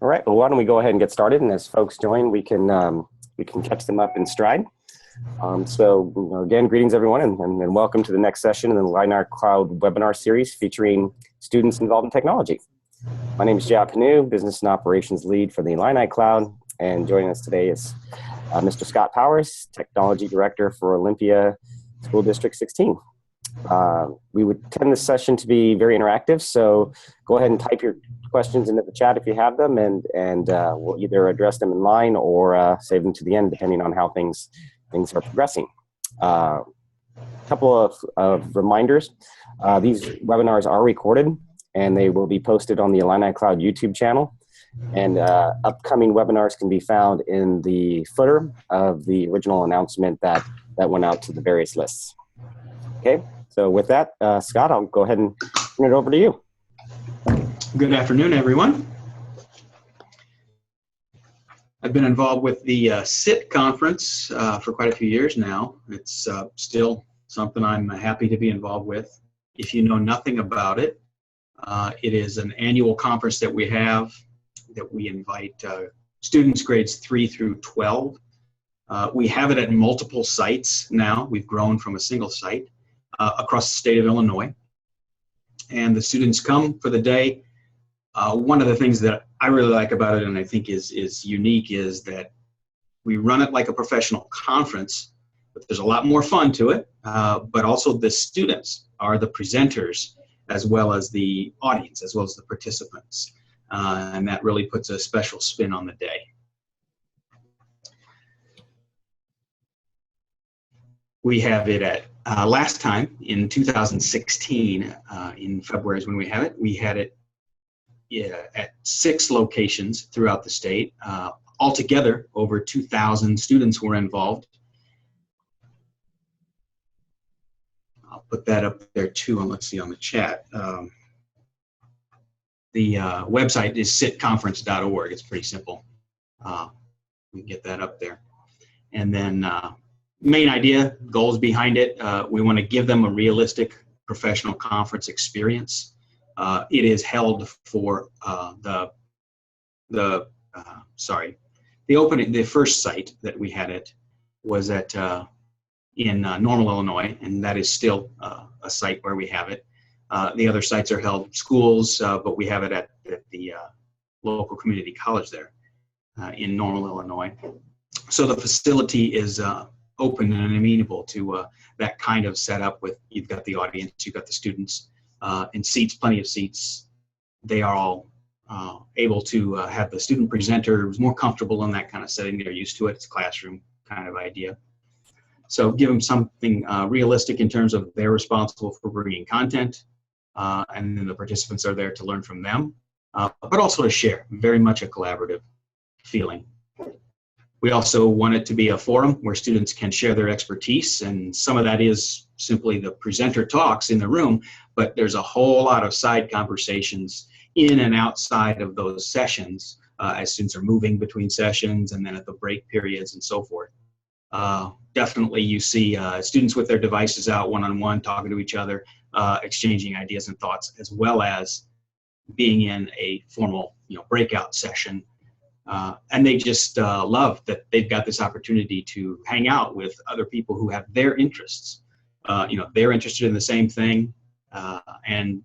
All right, well, why don't we go ahead and get started, and as folks join, we can catch them up in stride. Again, greetings everyone, and welcome to the next session in the IlliniCloud webinar series featuring students involved in technology. My name is Pannu, Business and Operations Lead for the IlliniCloud, and joining us today is Mr. Scott Powers, Technology Director for Olympia School District 16. We would tend this session to be very interactive, so go ahead and type your questions into the chat if you have them, and we'll either address them in line or save them to the end, depending on how things are progressing. A couple of reminders. These webinars are recorded, and they will be posted on the IlliniCloud YouTube channel. And upcoming webinars can be found in the footer of the original announcement that went out to the various lists. Okay, so with that, Scott, I'll go ahead and turn it over to you. Good afternoon, everyone. I've been involved with the SIT conference for quite a few years now. It's still something I'm happy to be involved with. If you know nothing about it, it is an annual conference that we have that we invite students grades 3 through 12. We have it at multiple sites now. We've grown from a single site across the state of Illinois. And the students come for the day. One of the things that I really like about it, and I think is unique, is that we run it like a professional conference, but there's a lot more fun to it. But also the students are the presenters, as well as the audience, as well as the participants. And that really puts a special spin on the day. We have it at, last time in 2016, in February is when we have it. We had it at 6 locations throughout the state. Altogether, over 2,000 students were involved. I'll put that up there too, and let's see on the chat. The website is sitconference.org. It's pretty simple. We can get that up there. And then main idea, goals behind it, we want to give them a realistic professional conference experience. It is held for the first site that we had it was at in Normal, Illinois, and that is still a site where we have it. The other sites are held schools, but we have it at the local community college there in Normal, Illinois. So the facility is open and amenable to that kind of setup with, you've got the audience, you've got the students, and seats, plenty of seats. They are all able to have the student presenters more comfortable in that kind of setting. They're used to it. It's a classroom kind of idea. So give them something realistic in terms of they're responsible for bringing content, and then the participants are there to learn from them, but also to share. Very much a collaborative feeling. We also want it to be a forum where students can share their expertise, and some of that is simply the presenter talks in the room, but there's a whole lot of side conversations in and outside of those sessions as students are moving between sessions and then at the break periods and so forth. Definitely you see students with their devices out one-on-one, talking to each other, exchanging ideas and thoughts, as well as being in a formal breakout session. And they just love that they've got this opportunity to hang out with other people who have their interests. They're interested in the same thing, and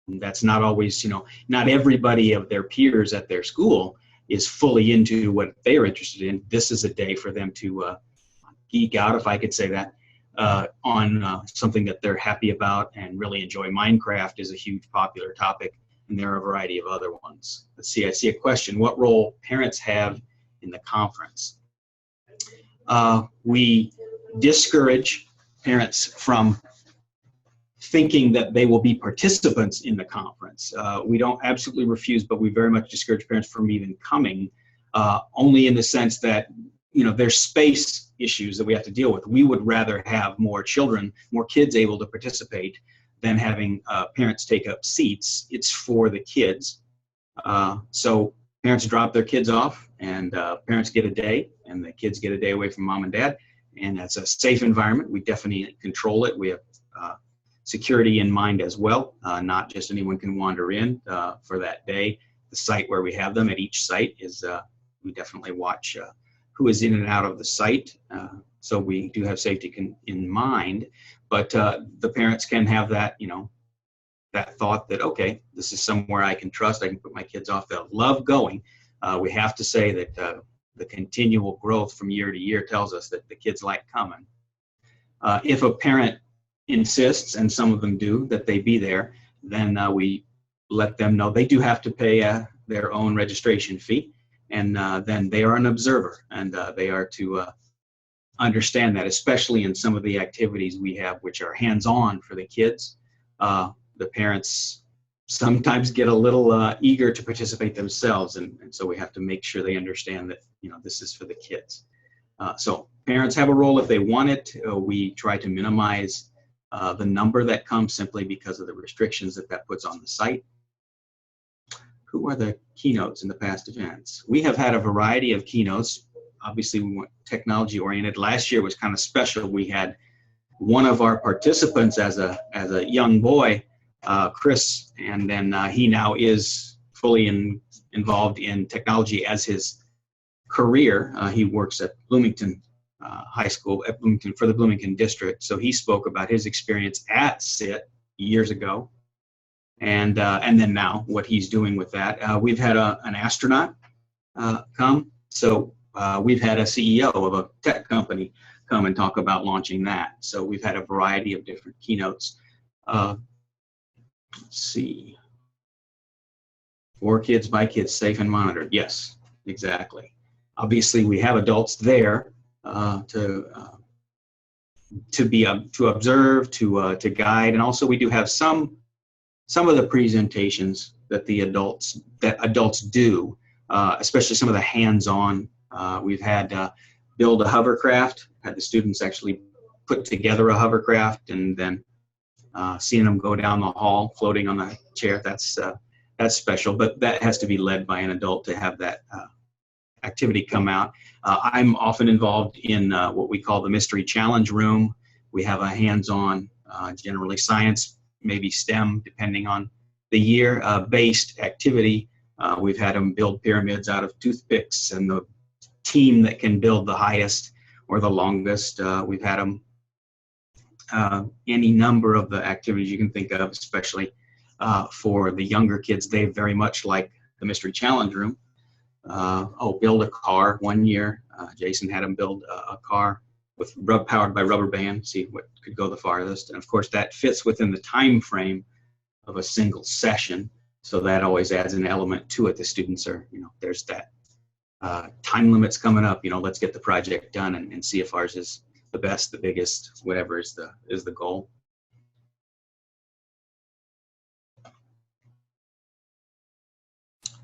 that's not always, not everybody of their peers at their school is fully into what they're interested in. This is a day for them to geek out, if I could say that, on something that they're happy about and really enjoy. Minecraft is a huge popular topic, and there are a variety of other ones. Let's see, I see a question. What role parents have in the conference? We discourage parents from thinking that they will be participants in the conference. We don't absolutely refuse, but we very much discourage parents from even coming, only in the sense that there's space issues that we have to deal with. We would rather have more children, more kids able to participate than having parents take up seats. It's for the kids. So parents drop their kids off, and parents get a day, and the kids get a day away from mom and dad. And that's a safe environment. We definitely control it. We have security in mind as well. Not just anyone can wander in for that day. the site where we have them at each site is we definitely watch who is in and out of the site. So we do have safety in mind, but the parents can have that, that thought that, okay, this is somewhere I can trust. I can put my kids off. They'll love going. We have to say that the continual growth from year to year tells us that the kids like coming. If a parent insists, and some of them do, that they be there, then we let them know they do have to pay their own registration fee, and then they are an observer, and they are to understand that, especially in some of the activities we have which are hands-on for the kids. The parents sometimes get a little eager to participate themselves, and so we have to make sure they understand that this is for the kids. So parents have a role if they want it. We try to minimize the number that comes simply because of the restrictions that puts on the site. Who are the keynotes in the past events? We have had a variety of keynotes. Obviously, we went technology oriented. Last year was kind of special. We had one of our participants as a young boy, Chris, and then he now is fully involved in technology as his career. He works at Bloomington High School at Bloomington for the Bloomington district. So he spoke about his experience at SIT years ago, and then now what he's doing with that. We've had an astronaut come. So we've had a CEO of a tech company come and talk about launching that. So we've had a variety of different keynotes. Let's see. For kids, by kids, safe and monitored. Yes, exactly. Obviously, we have adults there to observe, to guide, and also we do have some of the presentations that adults do, especially some of the hands-on. We've had build a hovercraft, had the students actually put together a hovercraft, and then seeing them go down the hall floating on the chair. That's special, but that has to be led by an adult to have that activity come out. I'm often involved in what we call the mystery challenge room. We have a hands-on, generally science, maybe STEM, depending on the year, based activity. We've had them build pyramids out of toothpicks, and the team that can build the highest or the longest. We've had them any number of the activities you can think of, especially for the younger kids. They very much like the mystery challenge room. Build a car. One year, Jason had him build a car powered by rubber band, see what could go the farthest. And of course, that fits within the time frame of a single session. So that always adds an element to it. The students are, there's that time limits coming up. Let's get the project done and see if ours is the best, the biggest, whatever is the goal.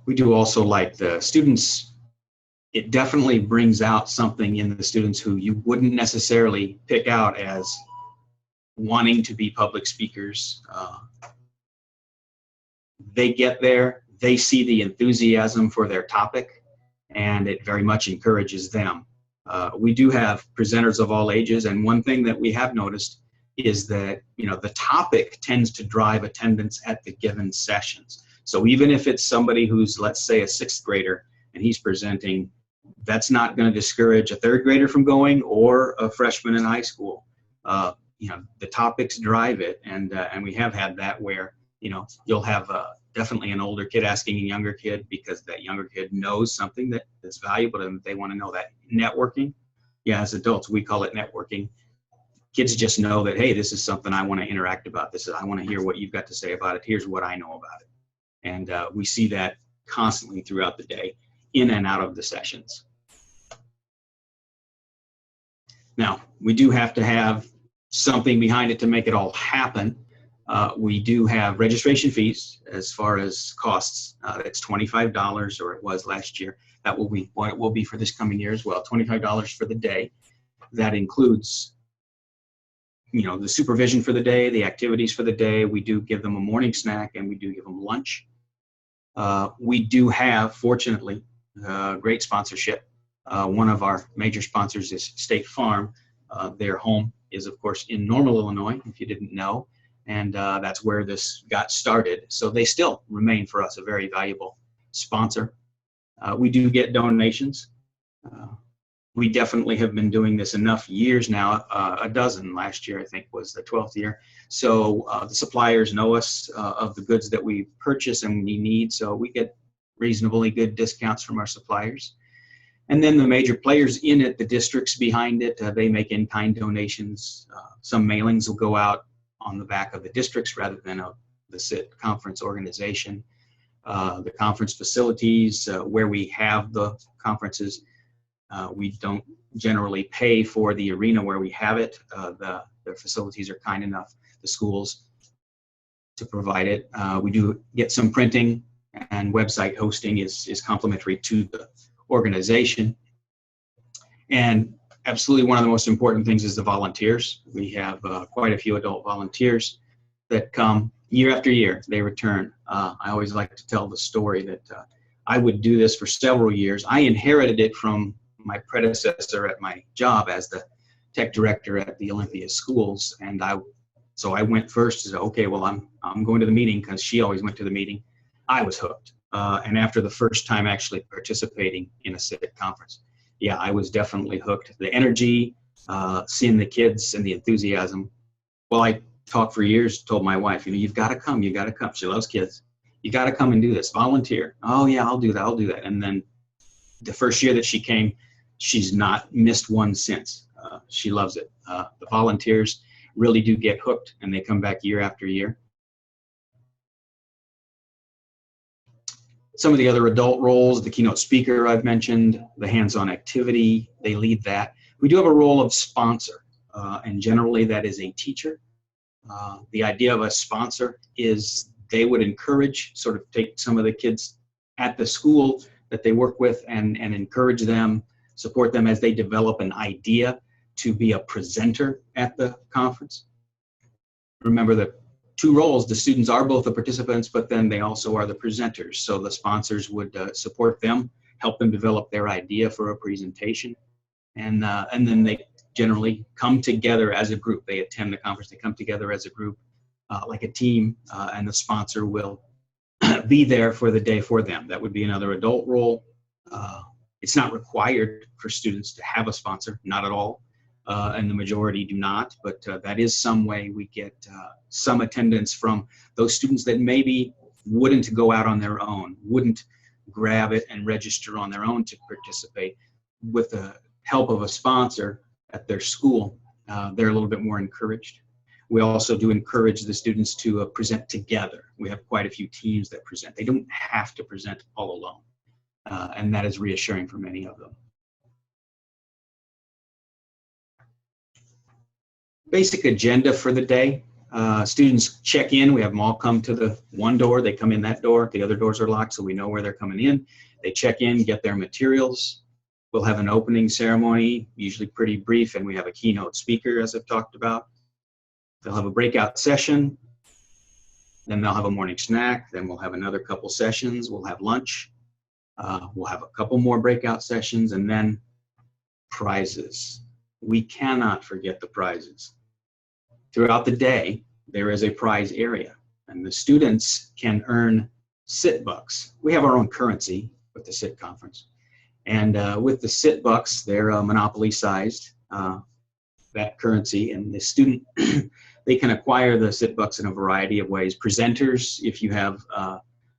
We do also like the students. It definitely brings out something in the students who you wouldn't necessarily pick out as wanting to be public speakers. They get there, they see the enthusiasm for their topic, and it very much encourages them. We do have presenters of all ages, and one thing that we have noticed is that the topic tends to drive attendance at the given sessions. So even if it's somebody who's, let's say, a 6th grader and he's presenting, that's not going to discourage a 3rd grader from going or a freshman in high school. The topics drive it, and we have had that where you'll have definitely an older kid asking a younger kid because that younger kid knows something that's valuable to them. They want to know that. Networking, as adults we call it networking. Kids just know that, hey, this is something I want to interact about. I want to hear what you've got to say about it. Here's what I know about it. And we see that constantly throughout the day, in and out of the sessions. Now, we do have to have something behind it to make it all happen. We do have registration fees as far as costs. It's $25, or it was last year. That will be what it will be for this coming year as well, $25 for the day. That includes the supervision for the day, the activities for the day. We do give them a morning snack, and we do give them lunch. We do have, fortunately, great sponsorship. One of our major sponsors is State Farm. Their home is, of course, in Normal, Illinois, if you didn't know, and that's where this got started. So they still remain for us a very valuable sponsor. We do get donations. We definitely have been doing this enough years now, a dozen. Last year, I think, was the 12th year. So the suppliers know us of the goods that we purchase and we need, so we get reasonably good discounts from our suppliers. And then the major players in it, the districts behind it, they make in-kind donations. Some mailings will go out on the back of the districts rather than the SIT conference organization. The conference facilities where we have the conferences, we don't generally pay for the arena where we have it. The facilities are kind enough, the schools, to provide it. We do get some printing, and website hosting is complimentary to the organization. And absolutely one of the most important things is the volunteers. We have quite a few adult volunteers that come year after year. They return. I always like to tell the story that I would do this for several years. I inherited it from my predecessor at my job as the tech director at the Olympia schools, and so I went first to say, okay, well, I'm going to the meeting, because she always went to the meeting. I was hooked, and after the first time actually participating in a SIT conference, yeah, I was definitely hooked. The energy, seeing the kids and the enthusiasm. Well, I talked for years, told my wife, you've got to come, you got to come. She loves kids. You got to come and do this, volunteer. Oh yeah, I'll do that. And then the first year that she came, she's not missed one since. She loves it. The volunteers really do get hooked, and they come back year after year. Some of the other adult roles, the keynote speaker I've mentioned, the hands-on activity, they lead that. We do have a role of sponsor, and generally that is a teacher. The idea of a sponsor is they would encourage, sort of take some of the kids at the school that they work with and encourage them, support them as they develop an idea to be a presenter at the conference. Remember the two roles, the students are both the participants, but then they also are the presenters. So the sponsors would support them, help them develop their idea for a presentation. And then they generally come together as a group. They attend the conference, they come together as a group, like a team, and the sponsor will be there for the day for them. That would be another adult role. It's not required for students to have a sponsor, not at all, and the majority do not, but that is some way we get some attendance from those students that maybe wouldn't go out on their own, wouldn't grab it and register on their own to participate. With the help of a sponsor at their school, they're a little bit more encouraged. We also do encourage the students to present together. We have quite a few teams that present. They don't have to present all alone, and that is reassuring for many of them. Basic agenda for the day. Students check in. We have them all come to the one door. They come in that door. The other doors are locked, so we know where they're coming in. They check in, get their materials. We'll have an opening ceremony, usually pretty brief, and we have a keynote speaker, as I've talked about. They'll have a breakout session. Then they'll have a morning snack. Then we'll have another couple sessions. We'll have lunch. We'll have a couple more breakout sessions, and then prizes. We cannot forget the prizes. Throughout the day, there is a prize area, and the students can earn SIT bucks. We have our own currency with the SIT conference. And with the SIT bucks, they're monopoly-sized, that currency, and the student, they can acquire the SIT bucks in a variety of ways. Presenters, if you have a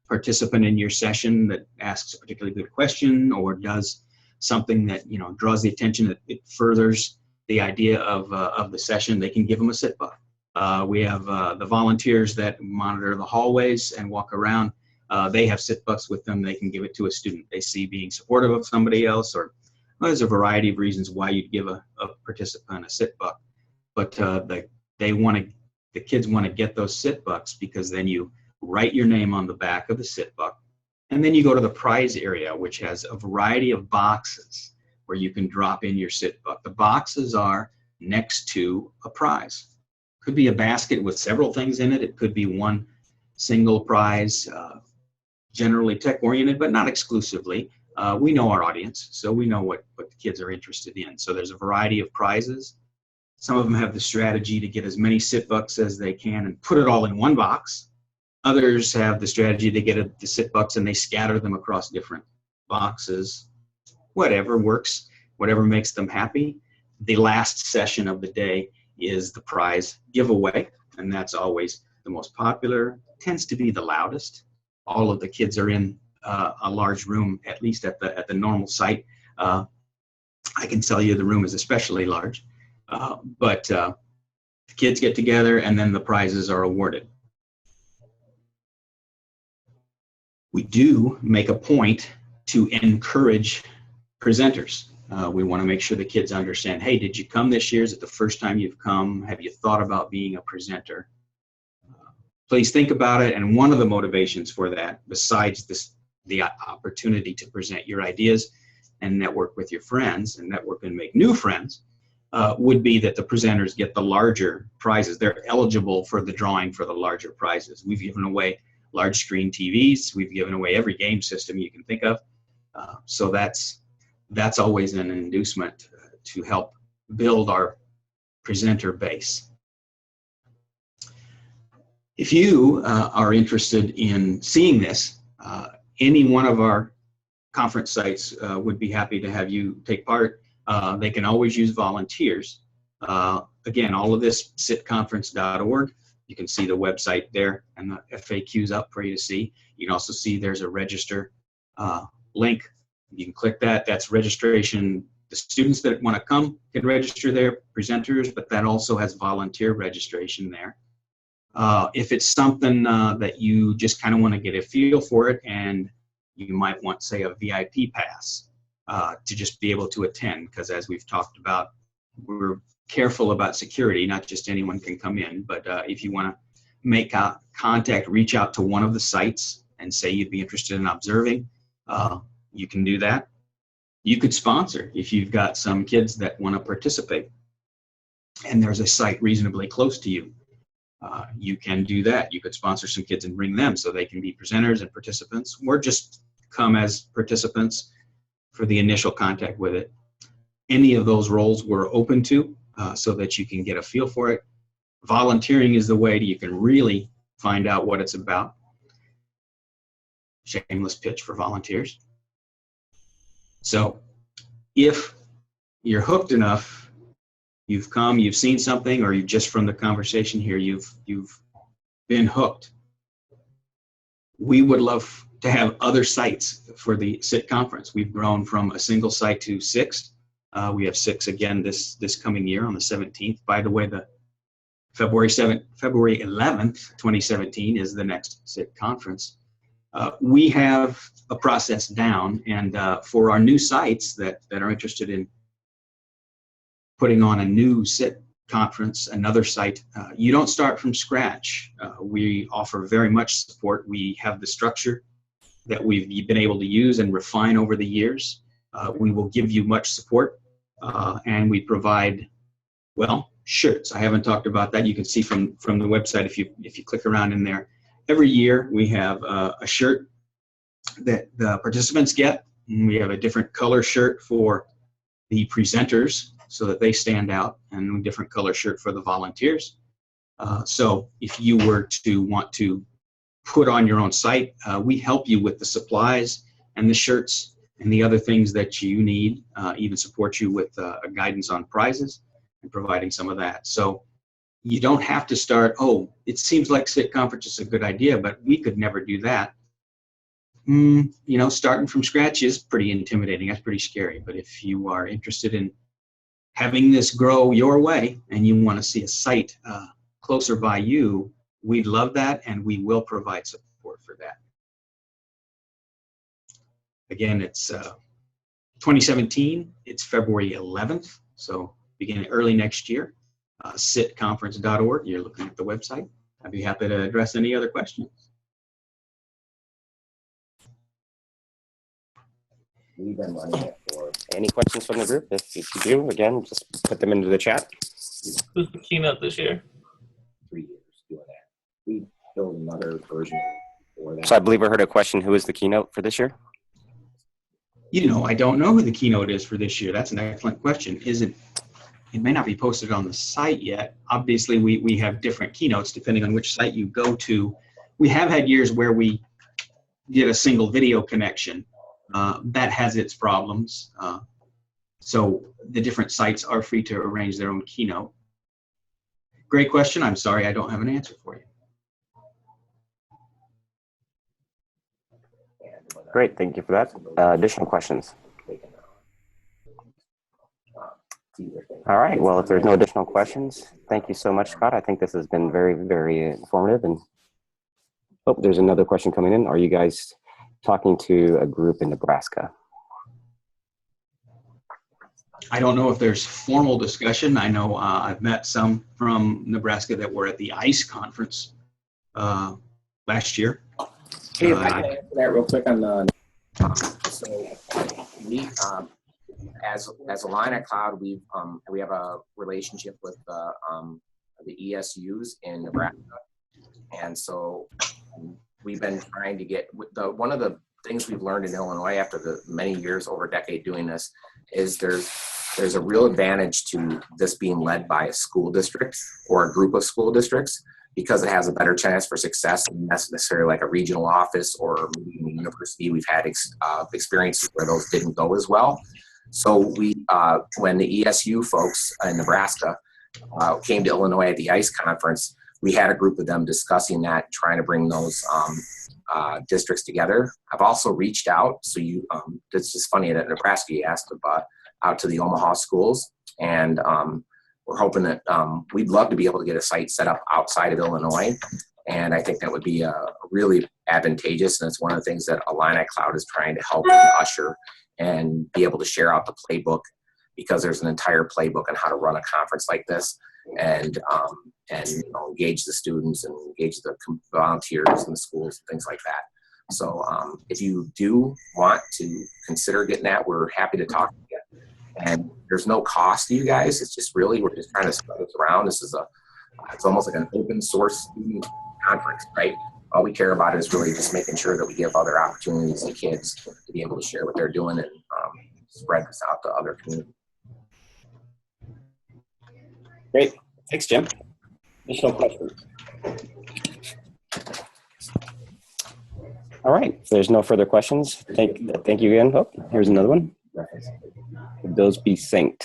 participant in your session that asks a particularly good question or does something that draws the attention, that it furthers the idea of the session, they can give them a SIT buck. We have the volunteers that monitor the hallways and walk around. They have SIT bucks with them. They can give it to a student they see being supportive of somebody else, or there's a variety of reasons why you'd give a participant a SIT buck. But the kids want to get those SIT bucks because then you write your name on the back of the SIT buck, and then you go to the prize area, which has a variety of boxes where you can drop in your SIT buck. The boxes are next to a prize. Could be a basket with several things in it. It could be one single prize, generally tech-oriented, but not exclusively. We know our audience, so we know what the kids are interested in. So there's a variety of prizes. Some of them have the strategy to get as many SIT bucks as they can and put it all in one box. Others have the strategy, they get the sit bucks and they scatter them across different boxes. Whatever works, whatever makes them happy. The last session of the day is the prize giveaway, and that's always the most popular, tends to be the loudest. All of the kids are in a large room, at least at the normal site. I can tell you the room is especially large, but the kids get together and then the prizes are awarded. We do make a point to encourage presenters. We want to make sure the kids understand, hey, did you come this year? Is it the first time you've come? Have you thought about being a presenter? Please think about it. And one of the motivations for that, besides the opportunity to present your ideas and network with your friends and network and make new friends, would be that the presenters get the larger prizes. They're eligible for the drawing for the larger prizes. We've given away large screen TVs. We've given away every game system you can think of. So that's always an inducement to help build our presenter base. If you are interested in seeing this, any one of our conference sites would be happy to have you take part. They can always use volunteers. Again, all of this, sitconference.org. You can see the website there and the FAQs up for you to see. You can also see there's a register link. You can click that. That's registration. The students that want to come can register there, presenters, but that also has volunteer registration there. If it's something that you just kind of want to get a feel for it, and you might want, say, a VIP pass to just be able to attend, because as we've talked about, we're careful about security. Not just anyone can come in, but if you want to make contact, reach out to one of the sites and say you'd be interested in observing, you can do that. You could sponsor if you've got some kids that want to participate and there's a site reasonably close to you. You can do that. You could sponsor some kids and bring them so they can be presenters and participants, or just come as participants for the initial contact with it. Any of those roles we're open to, so that you can get a feel for it. Volunteering is the way you can really find out what it's about. Shameless pitch for volunteers. So if you're hooked enough, you've come, you've seen something, or you just from the conversation here, you've been hooked. We would love to have other sites for the SIT conference. We've grown from a single site to 6. We have 6 again this coming year on the 17th. By the way, the February 11th, 2017 is the next SIT conference. We have a process down, and for our new sites that are interested in putting on a new SIT conference, another site, you don't start from scratch. We offer very much support. We have the structure that we've been able to use and refine over the years. We will give you much support, and we provide, well, shirts. I haven't talked about that. You can see from the website if you click around in there. Every year we have a shirt that the participants get. We have a different color shirt for the presenters so that they stand out, and a different color shirt for the volunteers. So if you were to want to put on your own site, we help you with the supplies and the shirts and the other things that you need, even support you with guidance on prizes and providing some of that. So you don't have to start, oh, it seems like SIT conference is a good idea, but we could never do that. You know, starting from scratch is pretty intimidating. That's pretty scary. But if you are interested in having this grow your way and you want to see a site closer by you, we'd love that, and we will provide support for that. Again, it's 2017. It's February 11th, so beginning early next year. Sitconference.org. You're looking at the website. I'd be happy to address any other questions. We've been running it for any questions from the group. If you do, again, just put them into the chat. Who's the keynote this year? 3 years doing that. We built another version for that. So I believe I heard a question. Who is the keynote for this year? You know, I don't know who the keynote is for this year. That's an excellent question. It may not be posted on the site yet. Obviously, we have different keynotes depending on which site you go to. we have had years where we did a single video connection. That has its problems. So the different sites are free to arrange their own keynote. Great question. I'm sorry, I don't have an answer for you. Great, thank you for that. Additional questions? All right, well, if there's no additional questions, thank you so much, Scott. I think this has been very, very informative. And oh, there's another question coming in. Are you guys talking to a group in Nebraska? I don't know if there's formal discussion. I know I've met some from Nebraska that were at the ICE conference last year. Hey, if I can answer that real quick on the, so we, as IlliniCloud, we have a relationship with the ESUs in Nebraska, and so we've been trying to get one of the things we've learned in Illinois after the many years, over a decade doing this, is there's a real advantage to this being led by a school district or a group of school districts, because it has a better chance for success than necessarily like a regional office or maybe a university. We've had experiences where those didn't go as well. So when the ESU folks in Nebraska came to Illinois at the ICE conference, we had a group of them discussing that, trying to bring those districts together. I've also reached out. So it's just funny that Nebraska, you asked about out to the Omaha schools, and we're hoping that we'd love to be able to get a site set up outside of Illinois. And I think that would be really advantageous. And it's one of the things that IlliniCloud is trying to help and usher and be able to share out the playbook, because there's an entire playbook on how to run a conference like this, and engage the students and engage the volunteers in the schools and things like that. So if you do want to consider getting that, we're happy to talk to you. And there's no cost to you guys. It's just really, we're just trying to spread this around. This is it's almost like an open source student conference, right? All we care about is really just making sure that we give other opportunities to kids to be able to share what they're doing and spread this out to other communities. Great, thanks, Jim. Additional questions? All right, if there's no further questions, thank you again. Oh, here's another one. Would those be synced?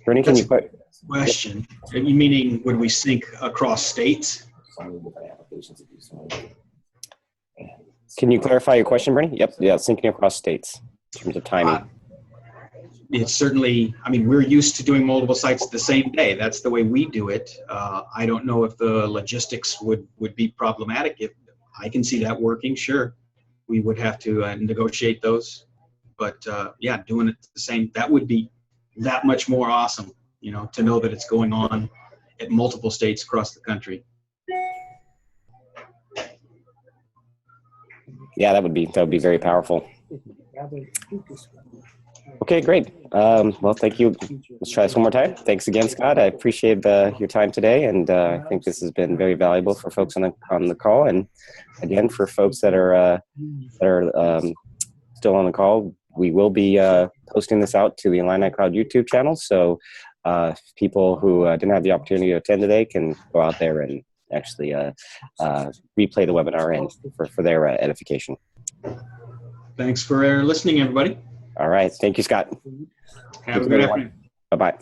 Bernie, can you put? Question. You meaning would we sync across states? Can you clarify your question, Bernie? Yep, yeah, syncing across states in terms of timing. It's certainly, I mean, we're used to doing multiple sites the same day. That's the way we do it. I don't know if the logistics would be problematic. If I can see that working, sure. We would have to negotiate those. But yeah, doing it the same, that would be that much more awesome, you know, to know that it's going on at multiple states across the country. Yeah, that would be very powerful. Okay, great. Well, thank you. Let's try this one more time. Thanks again, Scott. I appreciate your time today, and I think this has been very valuable for folks on the call. And again, for folks that are still on the call, we will be posting this out to the IlliniCloud YouTube channel. So people who didn't have the opportunity to attend today can go out there and actually replay the webinar and for their edification. Thanks for listening, everybody. All right. Thank you, Scott. Have a good afternoon. Bye-bye.